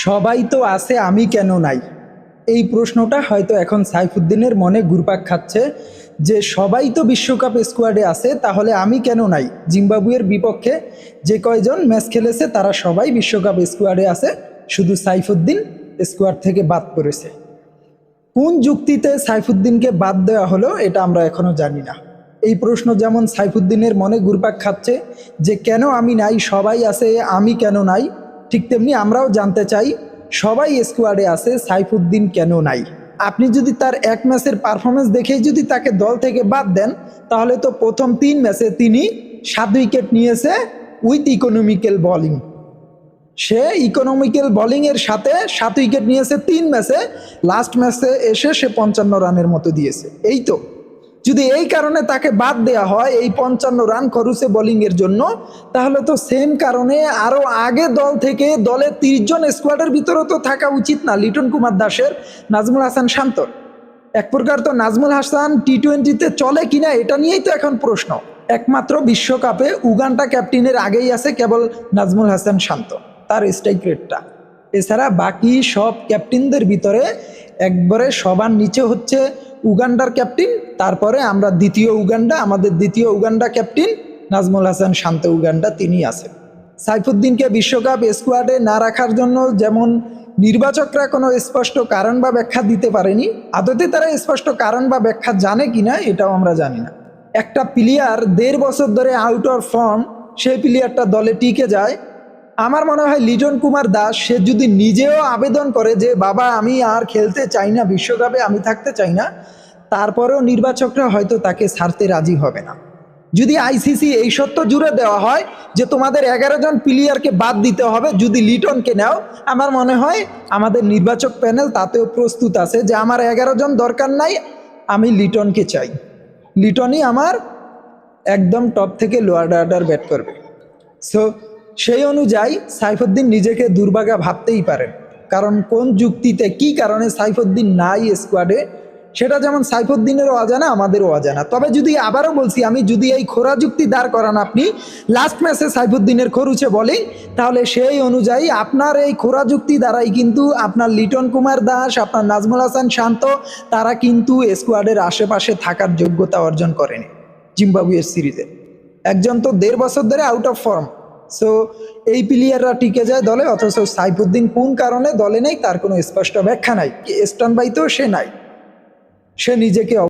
সবাই তো আছে, আমি কেন নাই? এই প্রশ্নটা হয়তো এখন সাইফুদ্দিনের মনে ঘুরপাক খাচ্ছে যে সবাই তো বিশ্বকাপ স্কোয়াডে আছে, তাহলে আমি কেন নাই? জিম্বাবুয়ের বিপক্ষে যে কয়জন ম্যাচ খেলেছে তারা সবাই বিশ্বকাপ স্কোয়াডে আছে, শুধু সাইফুদ্দিন স্কোয়াড থেকে বাদ পড়েছে। কোন যুক্তিতে সাইফুদ্দিনকে বাদ দেওয়া হলো এটা আমরা এখনো জানি না। এই প্রশ্ন যেমন সাইফুদ্দিনের মনে ঘুরপাক খাচ্ছে যে কেন আমি নাই, সবাই আছে আমি কেন নাই, ঠিক তেমনি আমরাও জানতে চাই সবাই স্কোয়াডে আছে, সাইফুদ্দিন কেন নাই। আপনি যদি তার এক ম্যাচের পারফরমেন্স দেখেই যদি তাকে দল থেকে বাদ দেন, তাহলে তো প্রথম 3 ম্যাচে তিনি 7 উইকেট নিয়েছে with economical bowling. Say economical বোলিংয়ের সাথে 7 উইকেট নিয়েছে 3 ম্যাচে, লাস্ট ম্যাচে এসে সে 55 রানের মতো দিয়েছে। এই তো, যদি এই কারণে তাকে বাদ দেওয়া হয় এই 55 রান খরচে বোলিংয়ের জন্য, তাহলে তো সেম কারণে আরও আগে দল থেকে দলের 30 জন স্কোয়াডের ভিতরেও তো থাকা উচিত না লিটন কুমার দাসের, নাজমুল হাসান শান্তর। এক প্রকার তো নাজমুল হাসান টি-20তে চলে কিনা এটা নিয়েই তো এখন প্রশ্ন। একমাত্র বিশ্বকাপে উগান্ডা ক্যাপ্টেনের আগেই আছে কেবল নাজমুল হাসান শান্ত, তার স্ট্রাইক রেটটা। এছাড়া বাকি সব ক্যাপ্টেনদের ভিতরে একবারে সবার নিচে হচ্ছে উগান্ডার ক্যাপ্টেন, তারপরে আমরা দ্বিতীয় উগান্ডা, আমাদের দ্বিতীয় উগান্ডা ক্যাপ্টেন নাজমুল হাসান শান্ত উগান্ডা, তিনি আছেন। সাইফুদ্দিনকে বিশ্বকাপ স্কোয়াডে না রাখার জন্য যেমন নির্বাচকরা কোনো স্পষ্ট কারণ বা ব্যাখ্যা দিতে পারেনি, আদতে তারা স্পষ্ট কারণ বা ব্যাখ্যা জানে কিনা এটাও আমরা জানি না। একটা প্লেয়ার 1.5 বছর ধরে আউট অফ ফর্ম, সেই প্লেয়ারটা দলে টিকে যায়। আমার মনে হয় লিটন কুমার দাস সে যদি নিজেও আবেদন করে যে বাবা আমি আর খেলতে চাই না, বিশ্বকাপে আমি থাকতে চাই না, তারপরেও নির্বাচকরা হয়তো তাকে ছাড়তে রাজি হবে না। যদি আইসিসি এই সত্য জুড়ে দেওয়া হয় যে তোমাদের 11 জন প্লেয়ারকে বাদ দিতে হবে যদি লিটনকে নাও, আমার মনে হয় আমাদের নির্বাচক প্যানেল তাতেও প্রস্তুত আছে যে আমার 11 জন দরকার নাই, আমি লিটনকে চাই, লিটনই আমার একদম টপ থেকে লোয়ার অর্ডার ব্যাট করবে। সো সেই অনুযায়ী সাইফুদ্দিন নিজেকে দুর্ভাগা ভাবতেই পারেন, কারণ কোন যুক্তিতে কি কারণে সাইফুদ্দিন নাই স্কোয়াডে সেটা যেমন সাইফুদ্দিনেরও অজানা, আমাদেরও অজানা। তবে যদি আবারও বলছি আমি, যদি এই খোরা যুক্তি দাঁড় করান আপনি লাস্ট ম্যাচে সাইফুদ্দিনের খরুচে বলেই, তাহলে সেই অনুযায়ী আপনার এই খোরা যুক্তি দ্বারাই কিন্তু আপনার লিটন কুমার দাস, আপনার নাজমুল হাসান শান্ত, তারা কিন্তু স্কোয়াডের আশেপাশে থাকার যোগ্যতা অর্জন করেনি জিম্বাবুয়ের সিরিজে। একজন তো 1.5 বছর ধরে আউট অফ ফর্ম, সো এই প্লেয়াররা টিকে যায় দলে, অথচ সাইফুদ্দিন কোন কারণে দলে নেই তার কোনো স্পষ্ট ব্যাখ্যা নাই, স্ট্যান্ড বাইতেও সে নাই, সে নিজেকে